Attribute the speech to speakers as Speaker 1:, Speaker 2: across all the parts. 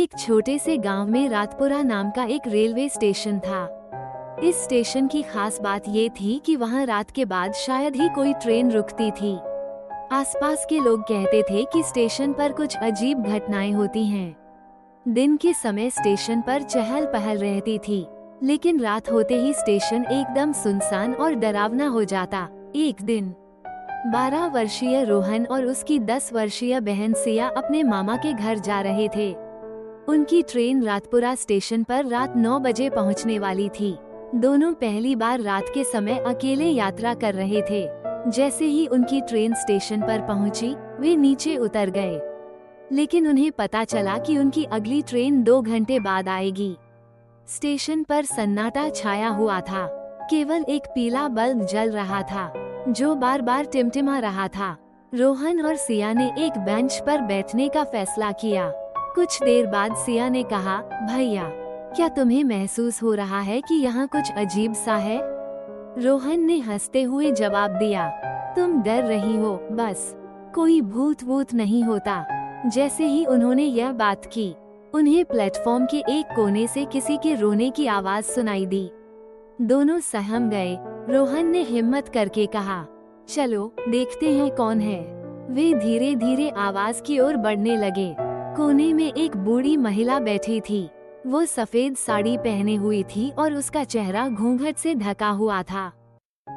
Speaker 1: एक छोटे से गांव में रातपुरा नाम का एक रेलवे स्टेशन था। इस स्टेशन की खास बात ये थी कि वहां रात के बाद शायद ही कोई ट्रेन रुकती थी। आसपास के लोग कहते थे कि स्टेशन पर कुछ अजीब घटनाएं होती हैं। दिन के समय स्टेशन पर चहल पहल रहती थी, लेकिन रात होते ही स्टेशन एकदम सुनसान और डरावना हो जाता। एक दिन 12 वर्षीय रोहन और उसकी 10 वर्षीय बहन सिया अपने मामा के घर जा रहे थे। उनकी ट्रेन रातपुरा स्टेशन पर रात 9 बजे पहुंचने वाली थी। दोनों पहली बार रात के समय अकेले यात्रा कर रहे थे। जैसे ही उनकी ट्रेन स्टेशन पर पहुंची, वे नीचे उतर गए, लेकिन उन्हें पता चला कि उनकी अगली ट्रेन 2 घंटे बाद आएगी। स्टेशन पर सन्नाटा छाया हुआ था। केवल एक पीला बल्ब जल रहा था, जो बार बार टिमटिमा रहा था। रोहन और सिया ने एक बेंच पर बैठने का फैसला किया। कुछ देर बाद सिया ने कहा, भैया, क्या तुम्हें महसूस हो रहा है कि यहाँ कुछ अजीब सा है? रोहन ने हंसते हुए जवाब दिया, तुम डर रही हो बस, कोई भूत वूत नहीं होता। जैसे ही उन्होंने यह बात की, उन्हें प्लेटफॉर्म के एक कोने से किसी के रोने की आवाज सुनाई दी। दोनों सहम गए। रोहन ने हिम्मत करके कहा, चलो देखते हैं कौन है। वे धीरे धीरे आवाज की ओर बढ़ने लगे। कोने में एक बूढ़ी महिला बैठी थी। वो सफेद साड़ी पहने हुई थी और उसका चेहरा घूंघट से ढका हुआ था।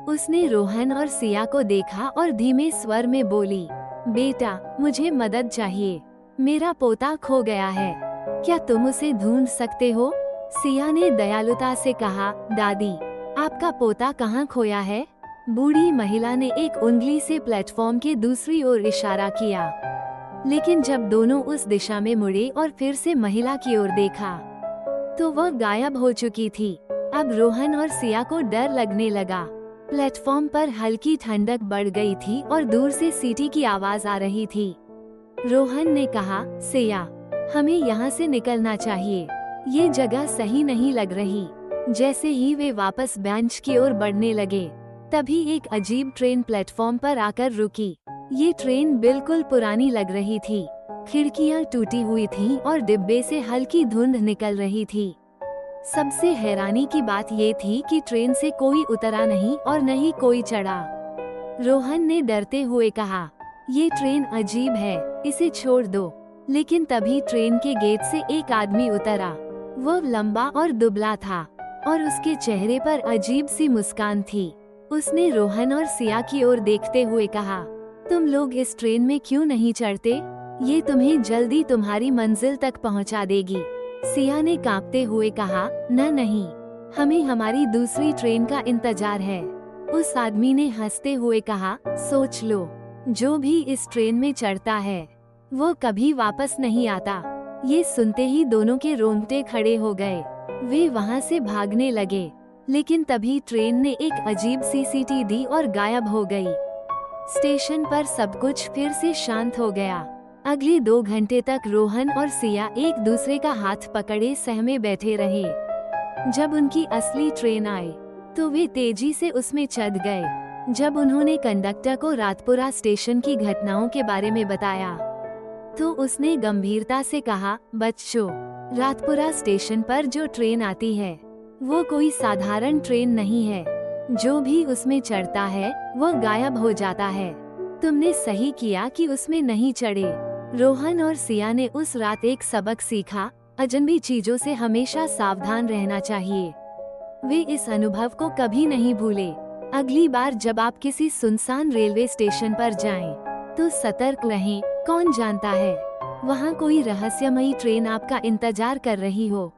Speaker 1: उसने रोहन और सिया को देखा और धीमे स्वर में बोली, बेटा, मुझे मदद चाहिए। मेरा पोता खो गया है, क्या तुम उसे ढूंढ सकते हो? सिया ने दयालुता से कहा, दादी, आपका पोता कहाँ खोया है? बूढ़ी महिला ने एक उंगली से प्लेटफॉर्म के दूसरी ओर इशारा किया, लेकिन जब दोनों उस दिशा में मुड़े और फिर से महिला की ओर देखा, तो वह गायब हो चुकी थी। अब रोहन और सिया को डर लगने लगा। प्लेटफॉर्म पर हल्की ठंडक बढ़ गई थी और दूर से सीटी की आवाज आ रही थी। रोहन ने कहा, सिया, हमें यहाँ से निकलना चाहिए, ये जगह सही नहीं लग रही। जैसे ही वे वापस बेंच की ओर बढ़ने लगे, तभी एक अजीब ट्रेन प्लेटफॉर्म पर आकर रुकी। ये ट्रेन बिल्कुल पुरानी लग रही थी। खिड़कियां टूटी हुई थीं और डिब्बे से हल्की धुंध निकल रही थी। सबसे हैरानी की बात ये थी कि ट्रेन से कोई उतरा नहीं और न ही कोई चढ़ा। रोहन ने डरते हुए कहा, ये ट्रेन अजीब है, इसे छोड़ दो। लेकिन तभी ट्रेन के गेट से एक आदमी उतरा। वो लंबा और दुबला था और उसके चेहरे पर अजीब सी मुस्कान थी। उसने रोहन और सिया की ओर देखते हुए कहा, तुम लोग इस ट्रेन में क्यों नहीं चढ़ते? ये तुम्हें जल्दी तुम्हारी मंजिल तक पहुंचा देगी। सिया ने कांपते हुए कहा, नहीं, हमें हमारी दूसरी ट्रेन का इंतजार है। उस आदमी ने हंसते हुए कहा, सोच लो, जो भी इस ट्रेन में चढ़ता है वो कभी वापस नहीं आता। ये सुनते ही दोनों के रोंगटे खड़े हो गए। वे वहाँ से भागने लगे, लेकिन तभी ट्रेन ने एक अजीब सी सीटी दी और गायब हो गई। स्टेशन पर सब कुछ फिर से शांत हो गया। अगले 2 घंटे तक रोहन और सिया एक दूसरे का हाथ पकड़े सहमे बैठे रहे। जब उनकी असली ट्रेन आई, तो वे तेजी से उसमें चढ़ गए। जब उन्होंने कंडक्टर को रातपुरा स्टेशन की घटनाओं के बारे में बताया, तो उसने गंभीरता से कहा, बच्चों, रातपुरा स्टेशन पर जो ट्रेन आती है वो कोई साधारण ट्रेन नहीं है। जो भी उसमें चढ़ता है वो गायब हो जाता है। तुमने सही किया कि उसमें नहीं चढ़े। रोहन और सिया ने उस रात एक सबक सीखा, अजनबी चीजों से हमेशा सावधान रहना चाहिए। वे इस अनुभव को कभी नहीं भूले। अगली बार जब आप किसी सुनसान रेलवे स्टेशन पर जाएं, तो सतर्क रहें। कौन जानता है, वहाँ कोई रहस्यमयी ट्रेन आपका इंतजार कर रही हो।